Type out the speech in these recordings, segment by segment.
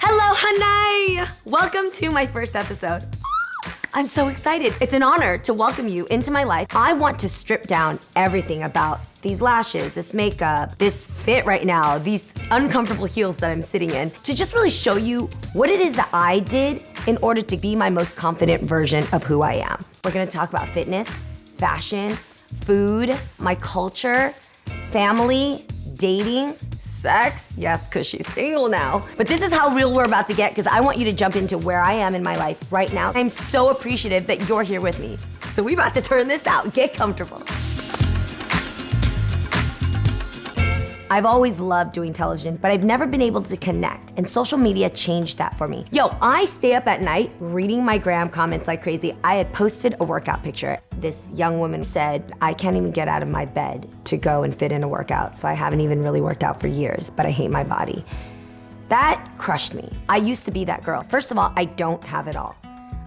Hello Hunnay! Welcome to my first episode. I'm so excited. It's an honor to welcome you into my life. I want to strip down everything about these lashes, this makeup, this fit right now, these uncomfortable heels that I'm sitting in, to just really show you what it is that I did in order to be my most confident version of who I am. We're gonna talk about fitness, fashion, food, my culture, family, dating, sex, yes, because she's single now. But this is how real we're about to get, because I want you to jump into where I am in my life right now. I'm so appreciative that you're here with me. So we're about to turn this out. Get comfortable. I've always loved doing television, but I've never been able to connect, and social media changed that for me. Yo, I stay up at night reading my gram comments like crazy. I had posted a workout picture. This young woman said, I can't even get out of my bed to go and fit in a workout, so I haven't even really worked out for years, but I hate my body. That crushed me. I used to be that girl. First of all, I don't have it all.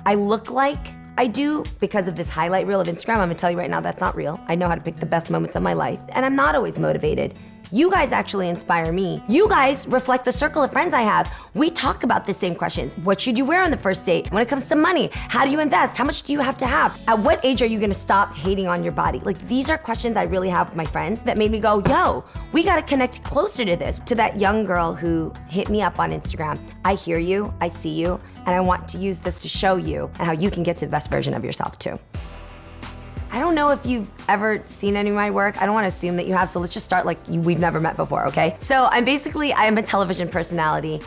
I look like I do because of this highlight reel of Instagram. I'm gonna tell you right now, that's not real. I know how to pick the best moments of my life, and I'm not always motivated. You guys actually inspire me. You guys reflect the circle of friends I have. We talk about the same questions. What should you wear on the first date? When it comes to money, how do you invest? How much do you have to have? At what age are you gonna stop hating on your body? Like, these are questions I really have with my friends that made me go, yo, we gotta connect closer to this. To that young girl who hit me up on Instagram, I hear you, I see you, and I want to use this to show you and how you can get to the best version of yourself too. I don't know if you've ever seen any of my work. I don't want to assume that you have, so let's just start like we've never met before, okay? So I am a television personality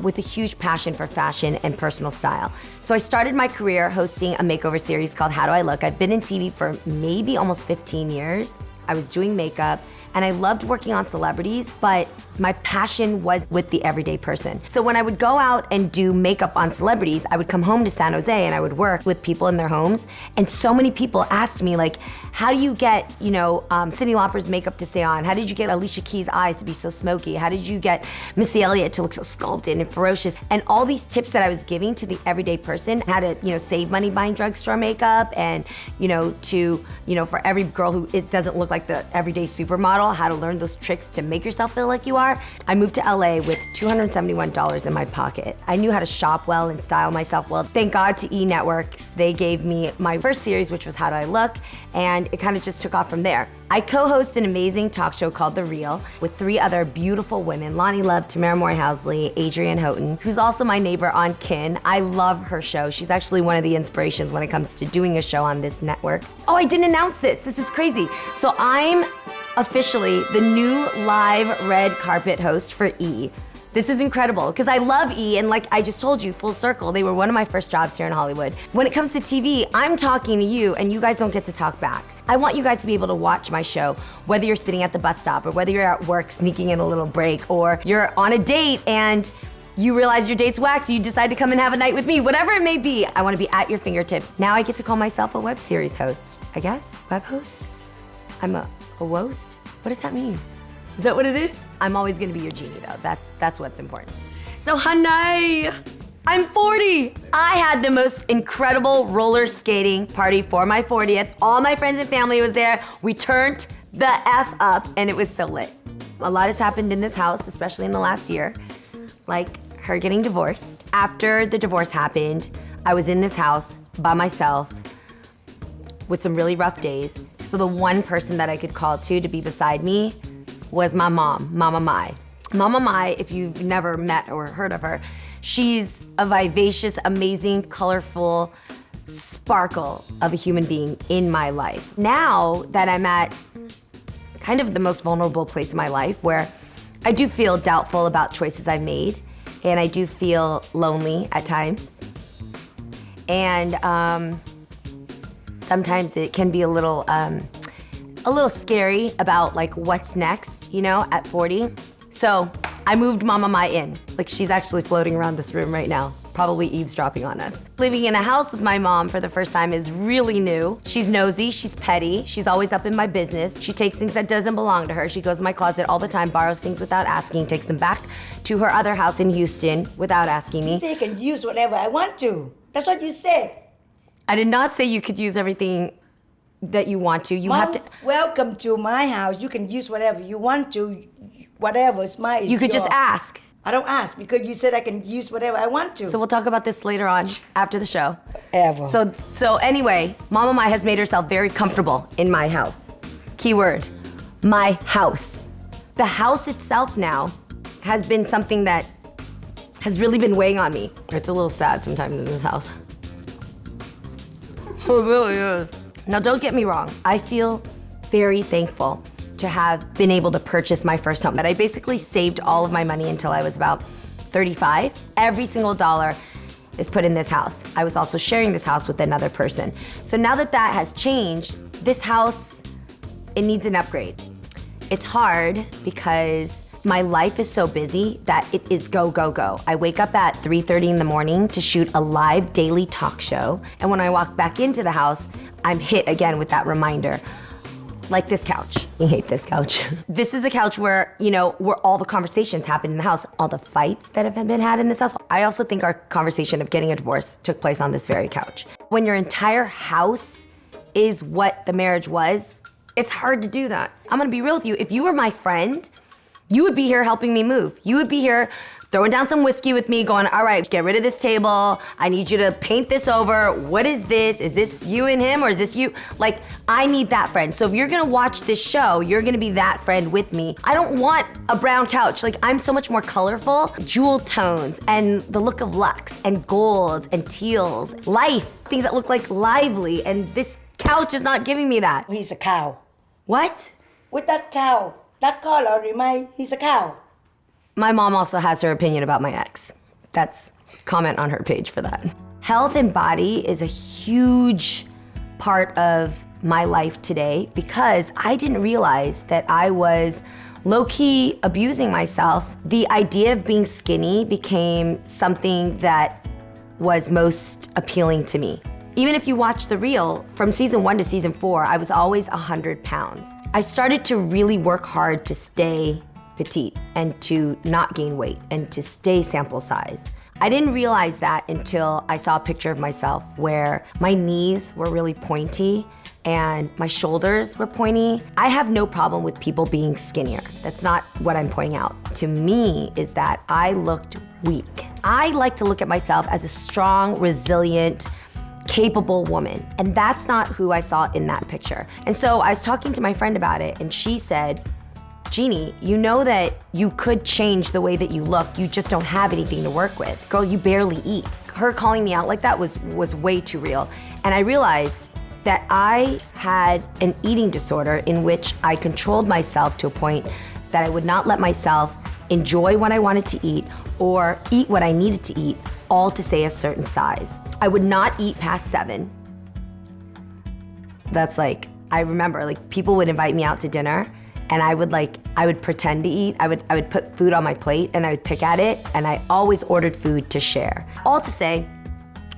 with a huge passion for fashion and personal style. So I started my career hosting a makeover series called How Do I Look? I've been in TV for maybe almost 15 years. I was doing makeup, and I loved working on celebrities, but my passion was with the everyday person. So when I would go out and do makeup on celebrities, I would come home to San Jose and I would work with people in their homes. And so many people asked me, like, how do you get, Cyndi Lauper's makeup to stay on? How did you get Alicia Keys' eyes to be so smoky? How did you get Missy Elliott to look so sculpted and ferocious? And all these tips that I was giving to the everyday person, how to, save money buying drugstore makeup, and, for every girl who it doesn't look like the everyday supermodel, how to learn those tricks to make yourself feel like you are. I moved to LA with $271 in my pocket. I knew how to shop well and style myself well. Thank God to E! Networks. They gave me my first series, which was How Do I Look? And it kind of just took off from there. I co-host an amazing talk show called The Real with 3 other beautiful women, Lonnie Love, Tamara Moore-Housley, Adrienne Houghton, who's also my neighbor on Kin. I love her show. She's actually one of the inspirations when it comes to doing a show on this network. Oh, I didn't announce this. This is crazy. So I'm officially the new live red carpet host for E! This is incredible, because I love E! And like I just told you, full circle, they were one of my first jobs here in Hollywood. When it comes to TV, I'm talking to you and you guys don't get to talk back. I want you guys to be able to watch my show, whether you're sitting at the bus stop or whether you're at work sneaking in a little break, or you're on a date and you realize your date's whack, so you decide to come and have a night with me. Whatever it may be, I want to be at your fingertips. Now I get to call myself a web series host, I guess, web host? I'm a wost? What does that mean? Is that what it is? I'm always gonna be your Jeannie though. That's what's important. So Hunnay, I'm 40. I had the most incredible roller skating party for my 40th. All my friends and family was there. We turned the F up and it was so lit. A lot has happened in this house, especially in the last year, like her getting divorced. After the divorce happened, I was in this house by myself with some really rough days. So the one person that I could call to be beside me was my mom, Mama Mai. Mama Mai, if you've never met or heard of her, she's a vivacious, amazing, colorful sparkle of a human being in my life. Now that I'm at kind of the most vulnerable place in my life, where I do feel doubtful about choices I've made, and I do feel lonely at times, and sometimes it can be a little scary about like what's next, at 40. So I moved Mama Mai in. Like, she's actually floating around this room right now, probably eavesdropping on us. Living in a house with my mom for the first time is really new. She's nosy, she's petty, she's always up in my business. She takes things that doesn't belong to her. She goes in my closet all the time, borrows things without asking, takes them back to her other house in Houston without asking me. I can use whatever I want to. That's what you said. I did not say you could use everything that you want to. You have to. Welcome to my house. You can use whatever you want to. Whatever is mine is You could yours. just ask. I don't ask because you said I can use whatever I want to. So we'll talk about this later on after the show. Ever. So anyway, Mama Mai has made herself very comfortable in my house. Keyword, my house. The house itself now has been something that has really been weighing on me. It's a little sad sometimes in this house. It really is. Now don't get me wrong, I feel very thankful to have been able to purchase my first home. But I basically saved all of my money until I was about 35. Every single dollar is put in this house. I was also sharing this house with another person. So now that that has changed, this house, it needs an upgrade. It's hard because my life is so busy that it is go, go, go. I wake up at 3:30 in the morning to shoot a live daily talk show. And when I walk back into the house, I'm hit again with that reminder. Like this couch. I hate this couch. This is a couch where, where all the conversations happen in the house, all the fights that have been had in this house. I also think our conversation of getting a divorce took place on this very couch. When your entire house is what the marriage was, it's hard to do that. I'm gonna be real with you. If you were my friend, you would be here helping me move. You would be here throwing down some whiskey with me, going, all right, get rid of this table. I need you to paint this over. What is this? Is this you and him, or is this you? Like, I need that friend. So if you're gonna watch this show, you're gonna be that friend with me. I don't want a brown couch. Like, I'm so much more colorful. Jewel tones, and the look of luxe, and golds, and teals. Life, things that look like lively, and this couch is not giving me that. He's a cow. What? With that cow, that color, he's a cow. My mom also has her opinion about my ex. That's comment on her page for that. Health and body is a huge part of my life today because I didn't realize that I was low-key abusing myself. The idea of being skinny became something that was most appealing to me. Even if you watch the reel, from season 1 to season 4, I was always 100 pounds. I started to really work hard to stay petite and to not gain weight and to stay sample size. I didn't realize that until I saw a picture of myself where my knees were really pointy and my shoulders were pointy. I have no problem with people being skinnier. That's not what I'm pointing out. To me is that I looked weak. I like to look at myself as a strong, resilient, capable woman. And that's not who I saw in that picture. And so I was talking to my friend about it and she said, Jeannie, you know that you could change the way that you look, you just don't have anything to work with. Girl, you barely eat. Her calling me out like that was way too real. And I realized that I had an eating disorder in which I controlled myself to a point that I would not let myself enjoy what I wanted to eat or eat what I needed to eat, all to stay a certain size. I would not eat past 7. That's like, I remember like people would invite me out to dinner and I would pretend to eat. I would put food on my plate and I would pick at it, and I always ordered food to share. All to say,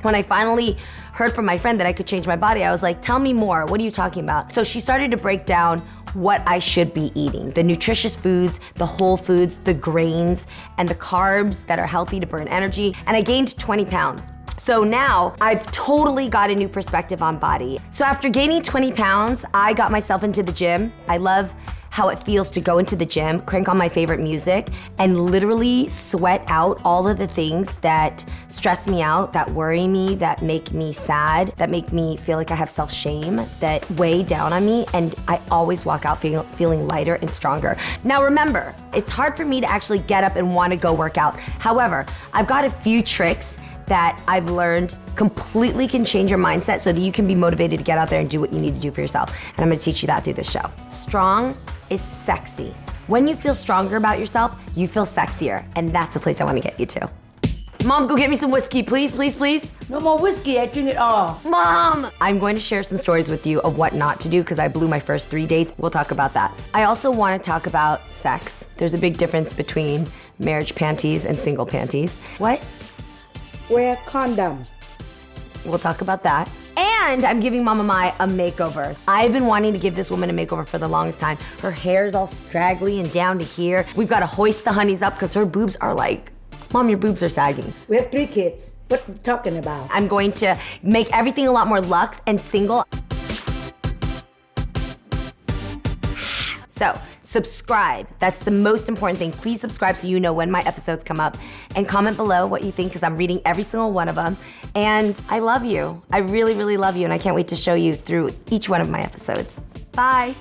when I finally heard from my friend that I could change my body, I was like, tell me more, what are you talking about? So she started to break down what I should be eating. The nutritious foods, the whole foods, the grains, and the carbs that are healthy to burn energy, and I gained 20 pounds. So now I've totally got a new perspective on body. So after gaining 20 pounds, I got myself into the gym. I love how it feels to go into the gym, crank on my favorite music, and literally sweat out all of the things that stress me out, that worry me, that make me sad, that make me feel like I have self-shame, that weigh down on me, and I always walk out feeling lighter and stronger. Now remember, it's hard for me to actually get up and want to go work out. However, I've got a few tricks that I've learned completely can change your mindset so that you can be motivated to get out there and do what you need to do for yourself. And I'm gonna teach you that through this show. Strong is sexy. When you feel stronger about yourself, you feel sexier. And that's the place I wanna get you to. Mom, go get me some whiskey, please, please, please. No more whiskey, I drink it all. Mom! I'm going to share some stories with you of what not to do because I blew my first 3 dates. We'll talk about that. I also wanna talk about sex. There's a big difference between marriage panties and single panties. What? Wear condom. We'll talk about that. And I'm giving Mama Mai a makeover. I've been wanting to give this woman a makeover for the longest time. Her hair's all straggly and down to here. We've got to hoist the honeys up because her boobs are like, Mom, your boobs are sagging. We have 3 kids. What are you talking about? I'm going to make everything a lot more luxe and single. subscribe. That's the most important thing. Please subscribe so you know when my episodes come up. And comment below what you think, because I'm reading every single one of them. And I love you. I really, really love you. And I can't wait to show you through each one of my episodes. Bye.